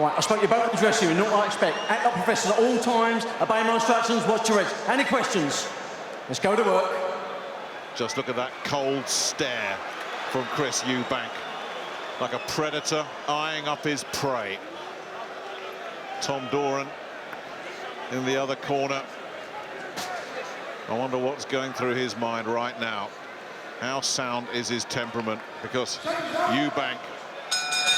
Right, I spoke you both in the dressing room, not what I expect. Act like professionals at all times, obey my instructions, watch your heads. Any questions? Let's go to work. Just look at that cold stare from Chris Eubank, like a predator eyeing up his prey. Tom Doran in the other corner. I wonder what's going through his mind right now. How sound is his temperament? Because Eubank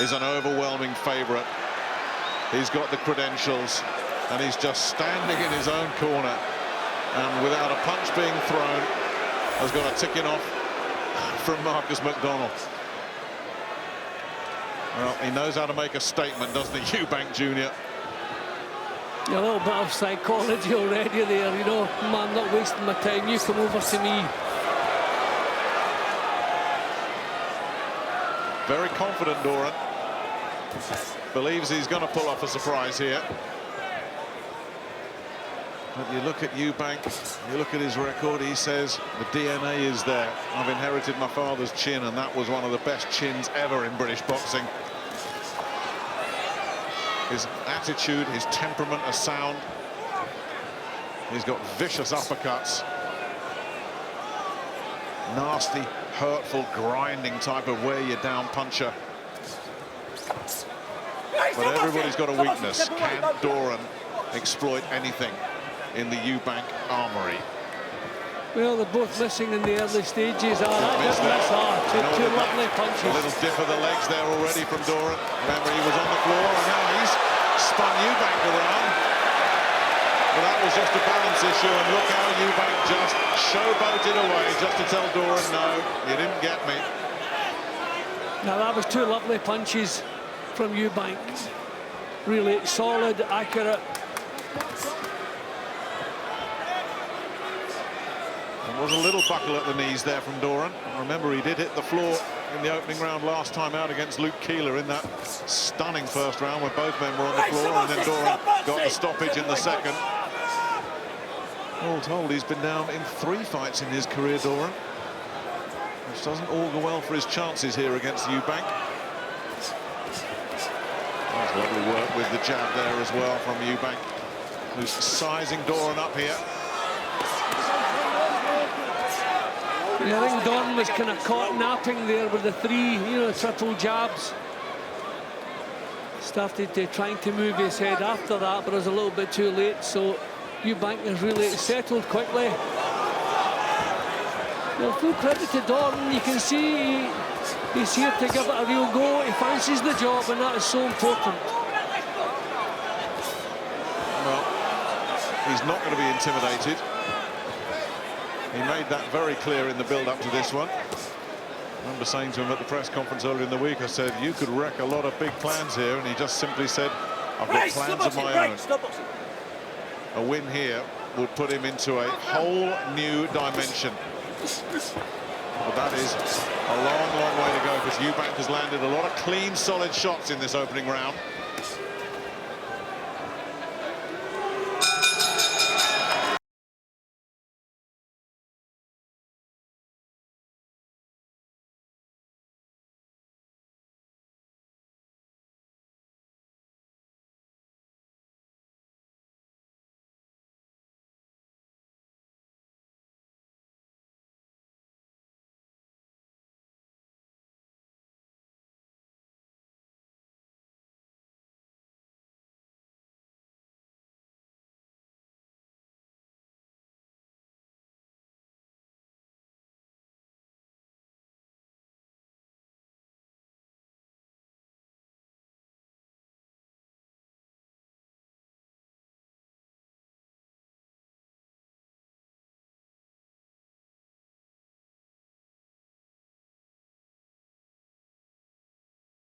is an overwhelming favourite. He's got the credentials, and he's just standing in his own corner, and without a punch being thrown, has got a ticking off from Marcus McDonald. Well, he knows how to make a statement, doesn't he, Eubank Jr? A little bit of psychology already there, you know. Man, not wasting my time, you come over to me. Very confident, Doran. Believes he's going to pull off a surprise here. But you look at Eubank, you look at his record, he says the DNA is there. I've inherited my father's chin, and that was one of the best chins ever in British boxing. His attitude, his temperament are sound. He's got vicious uppercuts. Nasty, hurtful, grinding type of wear-you-down puncher. But everybody's got a weakness. Can Doran exploit anything in the Eubank armory? Well, they're both missing in the early stages. Two lovely punches. A little dip of the legs there already from Doran. Remember, he was on the floor, and now he's spun Eubank around. But that was just a balance issue, and look how Eubank just showboated away just to tell Doran, no, you didn't get me. Now, that was two lovely punches from Eubank. Really solid, accurate. There was a little buckle at the knees there from Doran. Remember, he did hit the floor in the opening round last time out against Luke Keeler in that stunning first round where both men were on the floor, and then Doran got the stoppage in the second. All told, he's been down in 3 fights in his career, Doran, which doesn't augur well for his chances here against Eubank. That's lovely work with the jab there as well from Eubank, who's sizing Doran up here. Yeah, I think Doran was kind of caught napping there with the three, triple jabs. Started trying to move his head after that, but it was a little bit too late, so Eubank has really settled quickly. Well, full credit to Doran. You can see he's here to give it a real go. He fancies the job, and that is so important. Well, he's not going to be intimidated. He made that very clear in the build-up to this one. I remember saying to him at the press conference earlier in the week, I said, you could wreck a lot of big plans here, and he just simply said, I've got plans of my own. A win here would put him into a whole new dimension. But that is a long, long way to go, because Eubank has landed a lot of clean, solid shots in this opening round.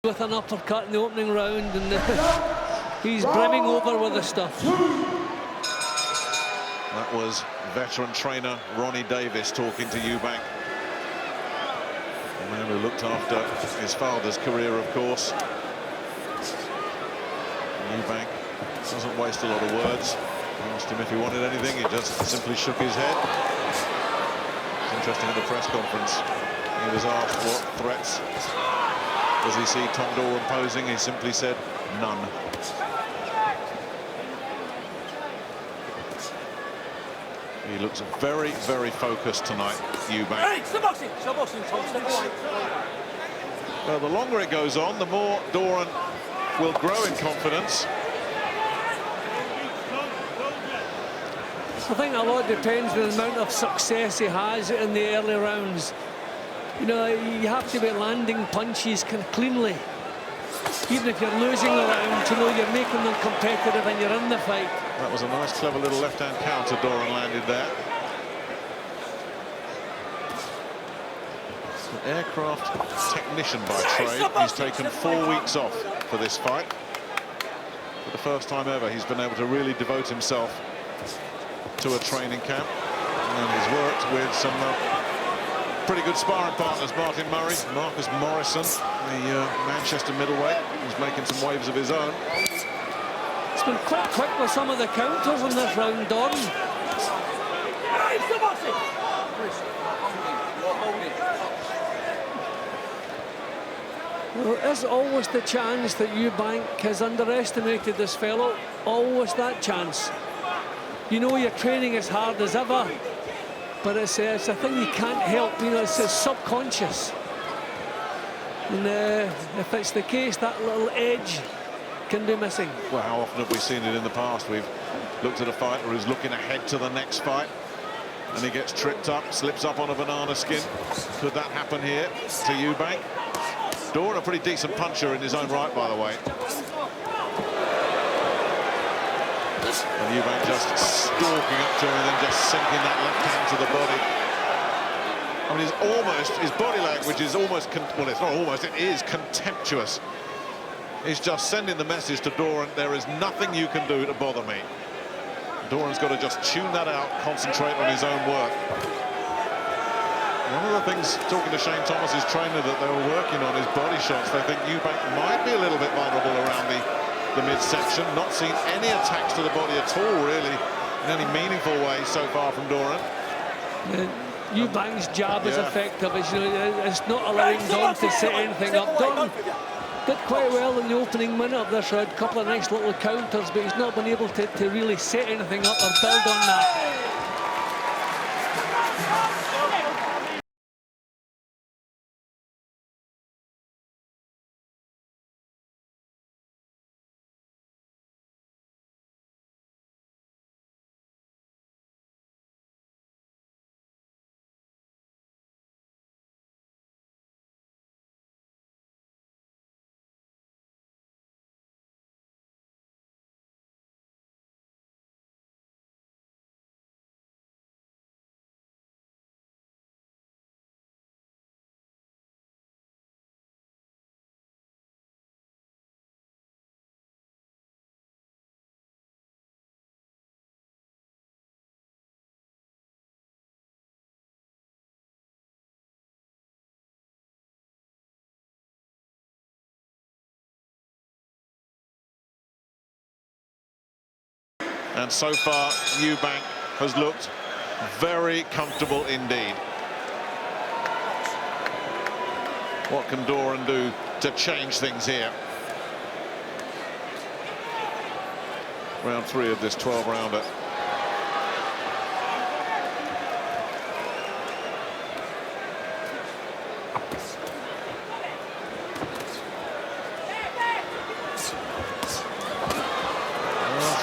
With an uppercut in the opening round, and he's brimming over with the stuff. That was veteran trainer Ronnie Davis talking to Eubank. A man who looked after his father's career, of course. Eubank doesn't waste a lot of words. I asked him if he wanted anything, he just simply shook his head. It's interesting at the press conference, he was asked what threats does he see Tom Doran posing. He simply said, None. He looks very, very focused tonight, Eubank. Well, the longer it goes on, the more Doran will grow in confidence. I think a lot depends on the amount of success he has in the early rounds. You know, you have to be landing punches cleanly. Even if you're losing the round, you know, you're making them competitive and you're in the fight. That was a nice, clever little left-hand counter Doran landed there. An aircraft technician by trade. He's taken 4 weeks off for this fight. For the first time ever, he's been able to really devote himself to a training camp. And he's worked with some pretty good sparring partners. Martin Murray, Marcus Morrison, the Manchester middleweight, who's making some waves of his own. It's been quite quick with some of the counters in this round, Doran. There is always the chance that Eubank has underestimated this fellow. Always that chance. You know you're training as hard as ever, but it's a thing you can't help. You know, it's subconscious. And if it's the case, that little edge can be missing. Well, how often have we seen it in the past? We've looked at a fighter who's looking ahead to the next fight, and he gets tripped up, slips up on a banana skin. Could that happen here to Eubank? Doran, a pretty decent puncher in his own right, by the way. And Eubank just stalking up to him and then just sinking that left hand to the body. I mean, his body language is almost, well, it's not almost, it is contemptuous. He's just sending the message to Doran, there is nothing you can do to bother me. Doran's got to just tune that out, concentrate on his own work. One of the things, talking to Shane Thomas's trainer, that they were working on is body shots. They think Eubank might be a little bit vulnerable around the midsection. Not seen any attacks to the body at all, really, in any meaningful way so far from Doran. Eubank's jab is effective. It's not allowing Doran to set anything up. Doran did quite well in the opening minute of this round. A couple of nice little counters, but he's not been able to really set anything up or build on that. And so far, Eubank has looked very comfortable indeed. What can Doran do to change things here? Round 3 of this 12-rounder.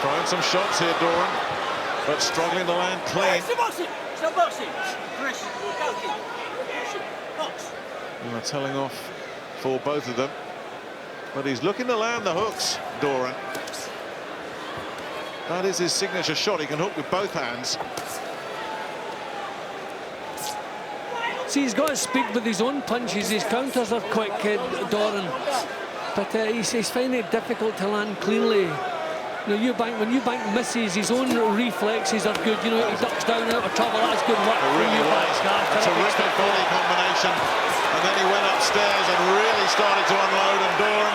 Throwing some shots here, Doran, but struggling to land clean. Telling off for both of them, but he's looking to land the hooks, Doran. That is his signature shot. He can hook with both hands. See, he's got to speak with his own punches. His counters are quick, Doran, but he's finding it difficult to land cleanly. You know, when Eubank misses, his own reflexes are good. You know, he ducks down out of trouble. That's good work. It really was a terrific body combination. And then he went upstairs and really started to unload. And Doran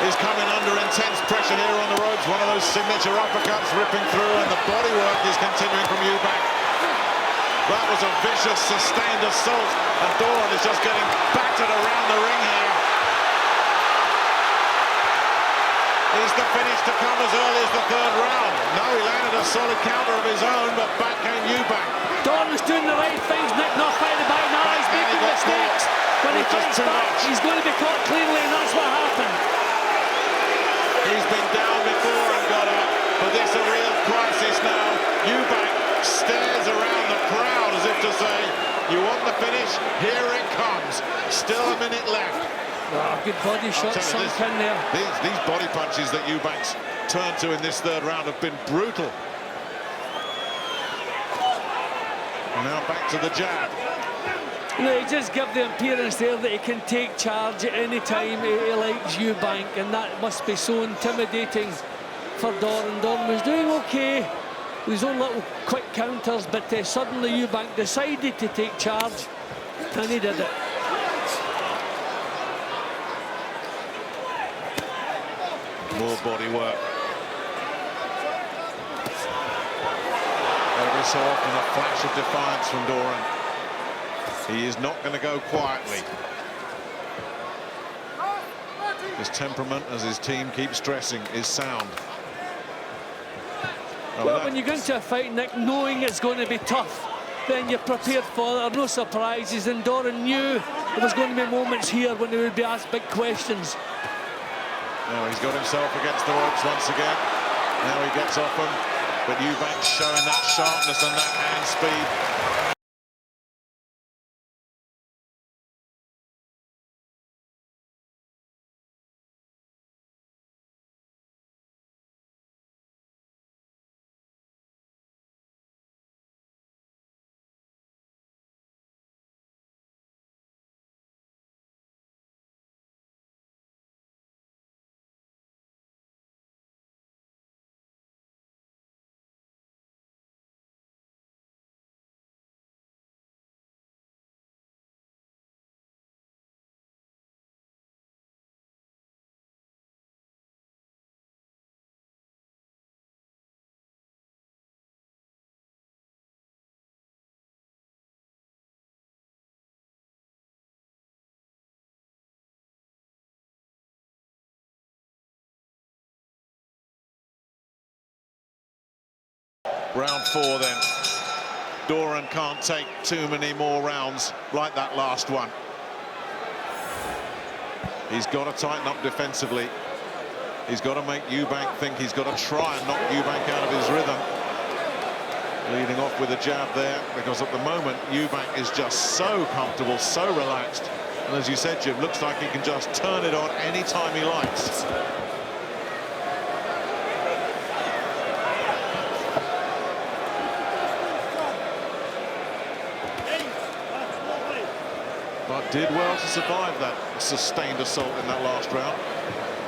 is coming under intense pressure here on the ropes. One of those signature uppercuts ripping through, and the body work is continuing from Eubank. That was a vicious, sustained assault, and Doran is just getting battered around the ring here. Was the finish to come as early as the third round? No, he landed a solid counter of his own, but back came Eubank. Doran's doing the right things, Nick, not fighting back now. He's making mistakes. When he fights back, he's going to be caught cleanly, and that's what happened. He's been down before and got up, but this is a real crisis now. Eubank stares around the crowd as if to say, you want the finish? Here it comes. Still a minute left. Oh, good body shot sunk in there. These body punches that Eubank's turned to in this third round have been brutal. And now back to the jab. You know, he just gives the appearance there that he can take charge at any time he likes, Eubank, and that must be so intimidating for Doran. Doran was doing okay with his own little quick counters, but suddenly Eubank decided to take charge, and he did it. More body work. Every so often a flash of defiance from Doran. He is not going to go quietly. His temperament, as his team keeps stressing, is sound. Well, when you go into a fight, Nick, knowing it's going to be tough, then you're prepared for it. There are no surprises, and Doran knew there was going to be moments here when he would be asked big questions. Now he's got himself against the ropes once again. Now he gets off him, but Eubank's showing that sharpness and that hand speed. Round 4 then. Doran can't take too many more rounds like that last one. He's got to tighten up defensively. He's got to make Eubank think. He's got to try and knock Eubank out of his rhythm. Leading off with a jab there, because at the moment Eubank is just so comfortable, so relaxed. And as you said, Jim, looks like he can just turn it on any time he likes. But did well to survive that sustained assault in that last round.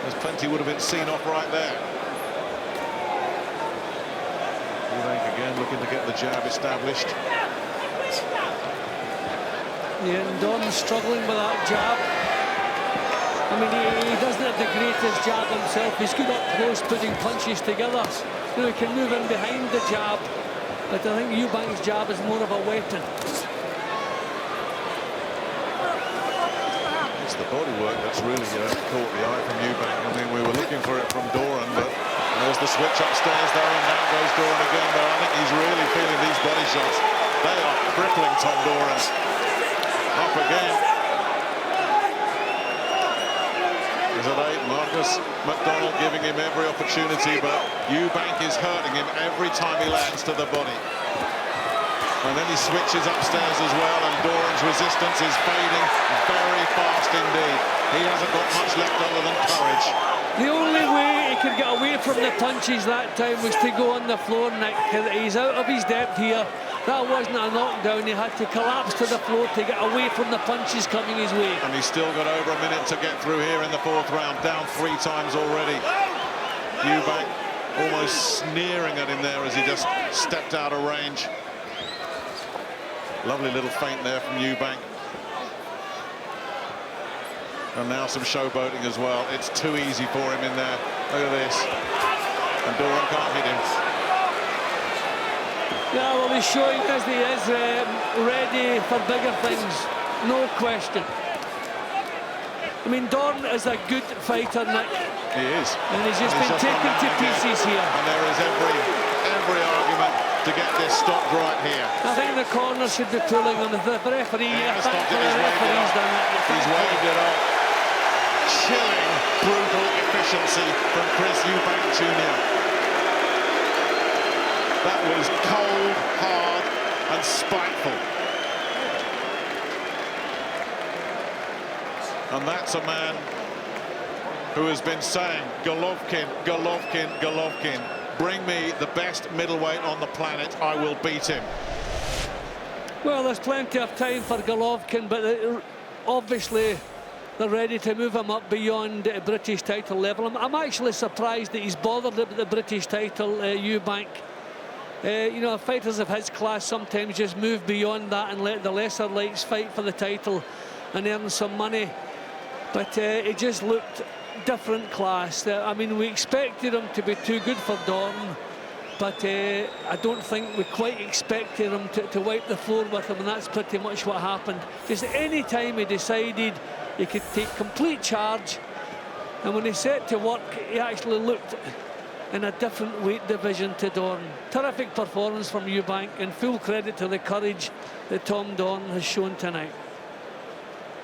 There's plenty would have been seen off right there. Eubank again looking to get the jab established. Yeah, and Doran's struggling with that jab. I mean, he doesn't have the greatest jab himself. He's good up close, putting punches together. You know, he can move in behind the jab, but I think Eubank's jab is more of a weapon. It's the body work that's really caught the eye from Eubank. I mean, we were looking for it from Doran, but there's the switch upstairs there, and down goes Doran again. But I think he's really feeling these body shots. They are crippling Tom Doran. Up again. He's at 8. Marcus McDonald giving him every opportunity, but Eubank is hurting him every time he lands to the body. And then he switches upstairs as well, and Doran's resistance is fading very fast indeed. He hasn't got much left other than courage. The only way he could get away from the punches that time was to go on the floor, Nick. He's out of his depth here. That wasn't a knockdown. He had to collapse to the floor to get away from the punches coming his way. And he's still got over a minute to get through here in the 4th round. Down 3 times already. Eubank almost sneering at him there as he just stepped out of range. Lovely little feint there from Eubank. And now some showboating as well. It's too easy for him in there. Look at this. And Doran can't hit him. Yeah, well, he's showing us he is ready for bigger things. No question. I mean, Doran is a good fighter, Nick. He is. And he's just been taken to pieces here. And there is every argument to get this stopped right here. I think the corner should be pulling on the referee. Thankfully the referee's done it. He's waved it off. Chilling, brutal efficiency from Chris Eubank Jr. That was cold, hard, and spiteful. And that's a man who has been saying, Golovkin, Golovkin, Golovkin, bring me the best middleweight on the planet, I will beat him. Well, there's plenty of time for Golovkin, but obviously they're ready to move him up beyond British title level. I'm actually surprised that he's bothered about the British title, Eubank. You know, fighters of his class sometimes just move beyond that and let the lesser lights fight for the title and earn some money. But it just looked different class. I mean, we expected him to be too good for Doran, but I don't think we quite expected him to wipe the floor with him, and that's pretty much what happened. Just any time he decided he could take complete charge, and when he set to work, he actually looked in a different weight division to Doran. Terrific performance from Eubank, and full credit to the courage that Tom Doran has shown tonight.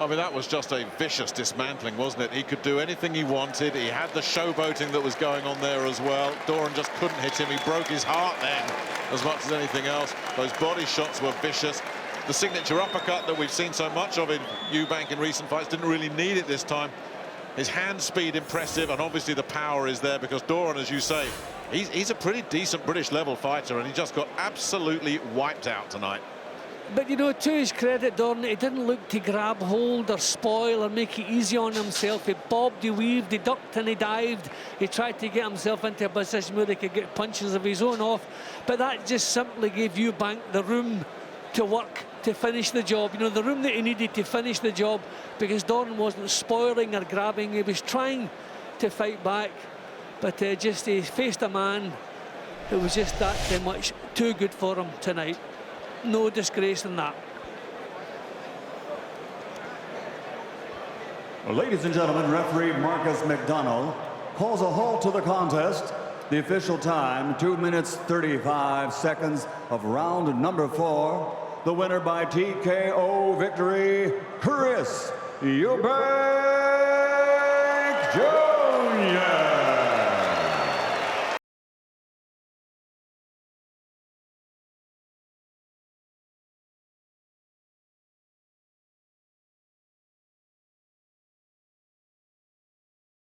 I mean, that was just a vicious dismantling, wasn't it? He could do anything he wanted. He had the showboating that was going on there as well. Doran just couldn't hit him. He broke his heart then as much as anything else. Those body shots were vicious. The signature uppercut that we've seen so much of in Eubank in recent fights didn't really need it this time. His hand speed impressive, and obviously the power is there because Doran, as you say, he's a pretty decent British level fighter, and he just got absolutely wiped out tonight. But, you know, to his credit, Doran, he didn't look to grab hold or spoil or make it easy on himself. He bobbed, he weaved, he ducked and he dived. He tried to get himself into a position where he could get punches of his own off. But that just simply gave Eubank the room to work to finish the job. You know, the room that he needed to finish the job, because Doran wasn't spoiling or grabbing. He was trying to fight back. But just he faced a man who was just that much too good for him tonight. No disgrace in that. Well, ladies and gentlemen, referee Marcus McDonald calls a halt to the contest. The official time, 2 minutes 35 seconds of round number 4. The winner by TKO victory, Chris Eubank Jr.